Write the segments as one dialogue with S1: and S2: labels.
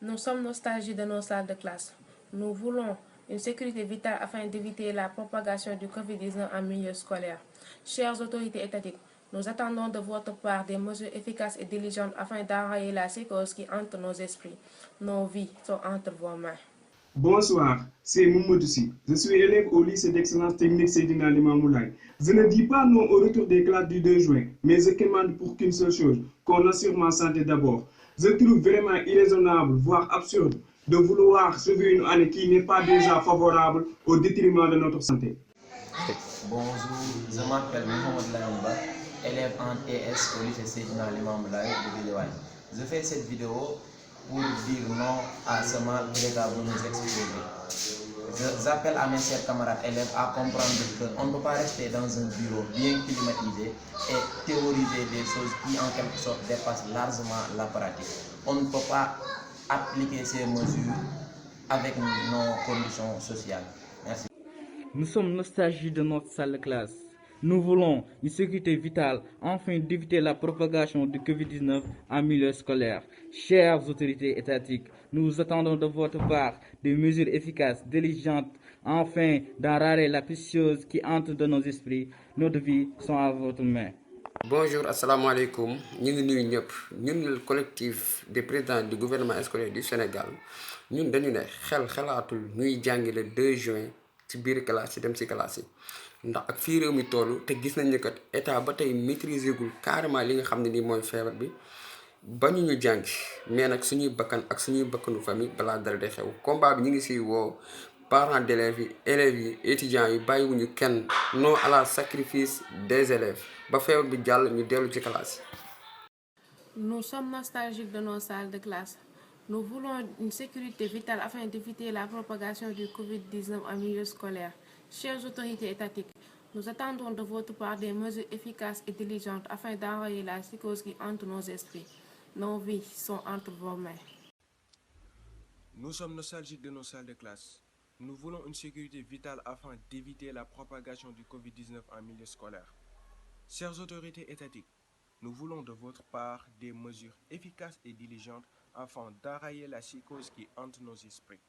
S1: Nous sommes nostalgiques de nos salles de classe. Nous voulons une sécurité vitale afin d'éviter la propagation du Covid-19 en milieu scolaire. Chères autorités étatiques, nous attendons de votre part des mesures efficaces et diligentes afin d'enrayer la psychose qui hante nos esprits. Nos vies sont entre vos mains.
S2: Bonsoir, c'est Moumoudou Sy. Je suis élève au lycée d'excellence technique Seydina Limamoulaye. Je ne dis pas non au retour des classes du 2 juin, mais je commande pour qu'une seule chose, qu'on assure ma santé d'abord. Je trouve vraiment irraisonnable, voire absurde, de vouloir sauver une année qui n'est pas déjà favorable au détriment de notre santé.
S3: Bonjour, je m'appelle Mohamed Layamba, élève en TS au lycée Seydina Limamoulaye de Guédiawaye. Je fais cette vidéo pour dire non à ce mal que l'État veut nous exposer. J'appelle à mes chers camarades élèves à comprendre qu'on ne peut pas rester dans un bureau bien climatisé et théoriser des choses qui en quelque sorte dépassent largement la pratique. On ne peut pas appliquer ces mesures avec nos conditions sociales. Merci.
S4: Nous sommes nostalgiques de notre salle de classe. Nous voulons une sécurité vitale afin d'éviter la propagation du Covid-19 en milieu scolaire. Chères autorités étatiques, nous attendons de votre part des mesures efficaces, diligentes, afin d'enrayer la psychose qui entre dans nos esprits. Nos vies sont à votre main.
S5: Bonjour, assalamu alaikum. Nous sommes le collectif des présidents du gouvernement scolaire du Sénégal. Nous sommes le 2 juin ci biir classe yi dem ci classe yi ndax ak fii réew mi toll te gis nañ ne kat état ba tey maîtriser gul carrément li nga xam ne nii mooy feebar bi bañu ñu jàngi mais nag suñuy bakkan ak suñuy bakkanu famille balaa dara day xew combat bi ñu ngi siy woo parents d'élèves yi élèves yi étudiants yi bàyyiwuñu kenn non à la sacrifice des élèves ba feebar bi jàll ñu dellu ci classe yi.
S1: Nous sommes nostalgiques de nos salles de classe. Nous voulons une sécurité vitale afin d'éviter la propagation du Covid-19 en milieu scolaire. Chères autorités étatiques, nous attendons de votre part des mesures efficaces et diligentes afin d'enrayer la psychose qui hante nos esprits. Nos vies sont entre vos mains.
S6: Nous sommes nostalgiques de nos salles de classe. Nous voulons une sécurité vitale afin d'éviter la propagation du Covid-19 en milieu scolaire. Chères autorités étatiques, nous voulons de votre part des mesures efficaces et diligentes afin d'enrayer la psychose qui hante nos esprits.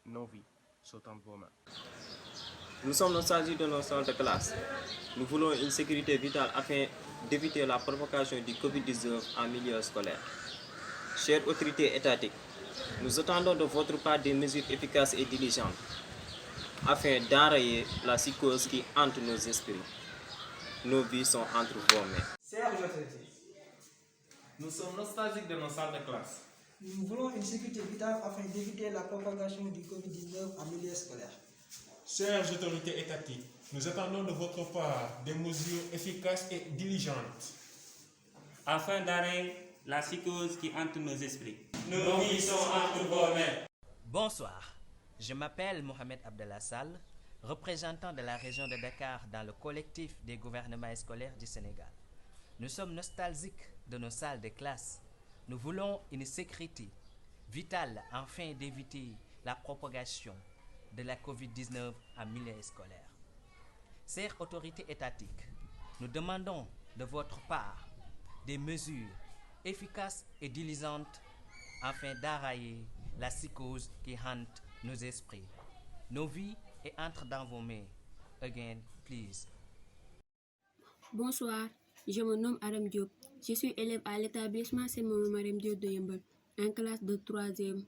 S6: Nos vies sont entre vos mains.
S7: Nous sommes nostalgiques de nos salles de classe. Nous voulons une sécurité vitale afin d'éviter la propagation du Covid-19 en milieu scolaire. Chères autorités étatiques, nous attendons de votre part des mesures efficaces et diligentes afin d'enrayer la psychose qui hante nos esprits. Nos vies sont entre vos mains.
S8: Chères autorités,
S9: nous sommes nostalgiques de nos salles de classe.
S8: Nous voulons une sécurité vitale afin d'éviter la propagation du Covid-19 en milieu scolaire.
S10: Chères autorités étatiques, nous attendons de votre part des mesures efficaces et diligentes
S11: afin d'arrêter la psychose qui hante nos esprits.
S12: Nos vies sont entre vos mains.
S13: Bonsoir, je m'appelle Mohamed Abdallah Sall, représentant de la région de Dakar dans le collectif des gouvernements scolaires du Sénégal. Nous sommes nostalgiques de nos salles de classe. Nous voulons une sécurité vitale afin d'éviter la propagation de la COVID-19 en milieu scolaire. Chères autorités étatiques, nous demandons de votre part des mesures efficaces et diligentes afin d'enrayer la psychose qui hante nos esprits. Nos vies entrent dans vos mains. Again, please.
S14: Bonsoir, je me nomme Aram Diop. Je suis élève à l'établissement Saint-Maurice Marème Diop de Yeumbeul, en classe de 3e.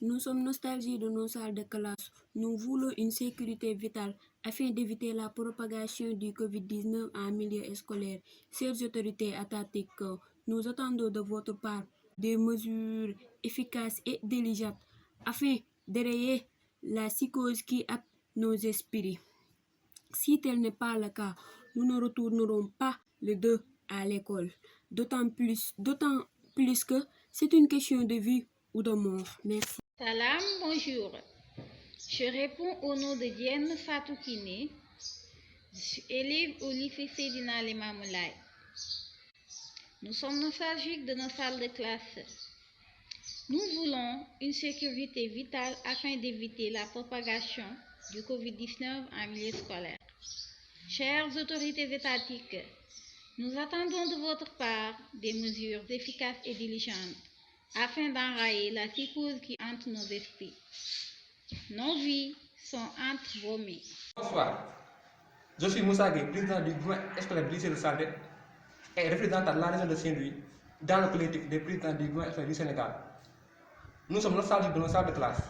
S14: Nous sommes nostalgiques de nos salles de classe. Nous voulons une sécurité vitale afin d'éviter la propagation du Covid-19 en milieu scolaire. Chères autorités étatiques, nous attendons de votre part des mesures efficaces et diligentes afin d'enrayer la psychose qui hante nos esprits. Si tel n'est pas le cas, nous ne retournerons pas les deux à l'école. D'autant plus que c'est une question de vie ou de mort. Merci.
S15: Salam, bonjour. Je réponds au nom de Diane Fatoukine. Je suis élève au lycée Seydina Limamoulaye. Nous sommes nostalgiques de nos salles de classe. Nous voulons une sécurité vitale afin d'éviter la propagation du Covid-19 en milieu scolaire. Chères autorités étatiques, nous attendons de votre part des mesures efficaces et diligentes afin d'enrayer la psychose qui hante nos esprits. Nos vies sont entre vos mains.
S16: Bonsoir, je suis Moussa Gueye, président du mouvement scolaire du lycée de Saldé et représentant de la région de Saint-Louis dans le collectif des présidents du mouvement scolaire du Sénégal. Nous sommes nostalgiques de nos salles de classe.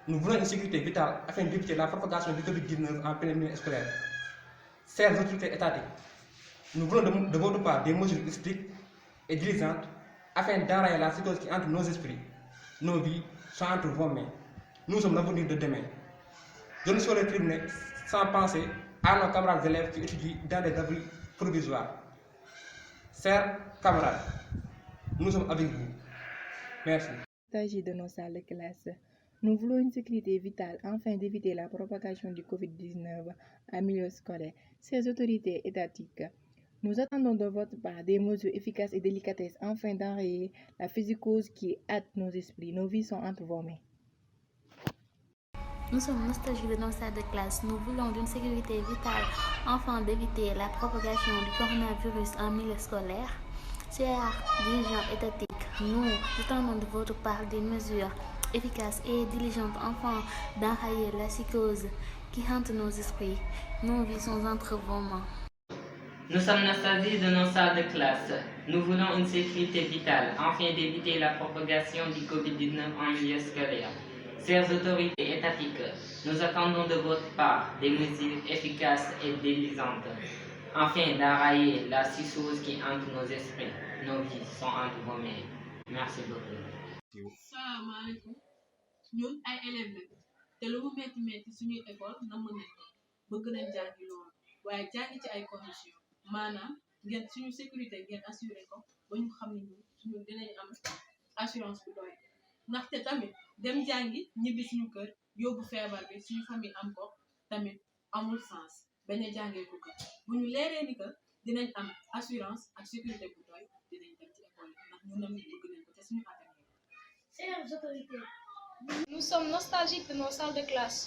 S16: Nous voulons une sécurité vitale afin d'éviter la propagation du Covid-19 en pleine année scolaire. Chères autorités étatiques, nous voulons de votre part des mesures strictes et diligentes afin d'enrayer la psychose qui hante nos esprits. Nos vies sont entre vos mains. Nous sommes l'avenir de demain. Je ne saurais terminer sans penser à nos camarades élèves qui étudient dans des abris provisoires. Chers camarades, nous sommes avec vous. Merci.
S17: S'agit de nos salles de classe. Nous voulons une sécurité vitale afin d'éviter la propagation du Covid-19 en milieu scolaire. Ces autorités étatiques, nous attendons de votre part des mesures efficaces et délicatesses afin d'enrayer la psychose qui hante nos esprits. Nos vies sont entre vos mains.
S18: Nous sommes nostalgiques de nos salles de classe. Nous voulons d'une sécurité vitale afin d'éviter la propagation du coronavirus en milieu scolaire. Chers dirigeants étatiques, nous attendons de votre part des mesures efficaces et diligentes afin d'enrayer la psychose qui hante nos esprits. Nos vies sont entre vos mains.
S19: Nous sommes nostalgiques de nos salles de classe. Nous voulons une sécurité vitale afin d'éviter la propagation du Covid-19 en milieu scolaire. Chères autorités étatiques, nous attendons de votre part des mesures efficaces et diligentes afin d'enrayer la psychose qui hante nos esprits. Nos vies sont entre vos mains. Merci beaucoup.
S20: salaamaaleykum ñun ay élèves lañ te lu mu metti suñuy école namm nañ ko bëgg nañ jàngi loolu waaye jàngi ci ay conditions maanaam ngeen suñu sécurité ngeen assuré ko ba ñu xam ne ñun dinañ am assurance bu doy ndaxte tamit dem jàngi ñibbi suñu kër yóbbu feebar bi suñu famille am ko tamit amul sens bañ a jàngee ko kër bu ñu leeree ni que dinañ am assurance ak sécurité bu doy dinañ dem ci école ndax ñun nam bëgg nañ ko te suñu
S21: Chers autorités, nous sommes nostalgiques de nos salles de classe.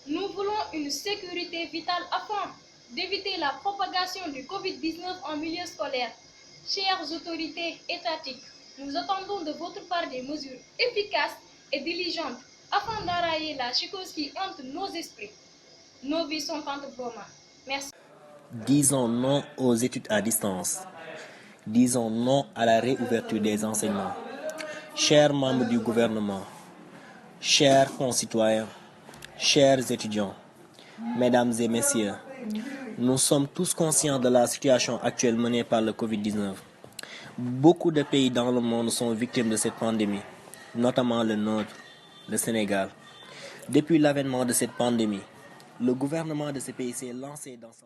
S21: Nous voulons une sécurité vitale afin d'éviter la propagation du Covid-19 en milieu scolaire. Chères autorités étatiques, nous attendons de votre part des mesures efficaces et diligentes afin d'enrayer la psychose qui hante nos esprits. Nos vies sont entre vos mains. Merci.
S22: Disons non aux études à distance. Disons non à la réouverture des enseignements. Chers membres du gouvernement, chers concitoyens, chers étudiants, mesdames et messieurs, nous sommes tous conscients de la situation actuelle menée par le Covid-19. Beaucoup de pays dans le monde sont victimes de cette pandémie, notamment le nôtre, le Sénégal. Depuis l'avènement de cette pandémie, le gouvernement de ce pays s'est lancé dans sa...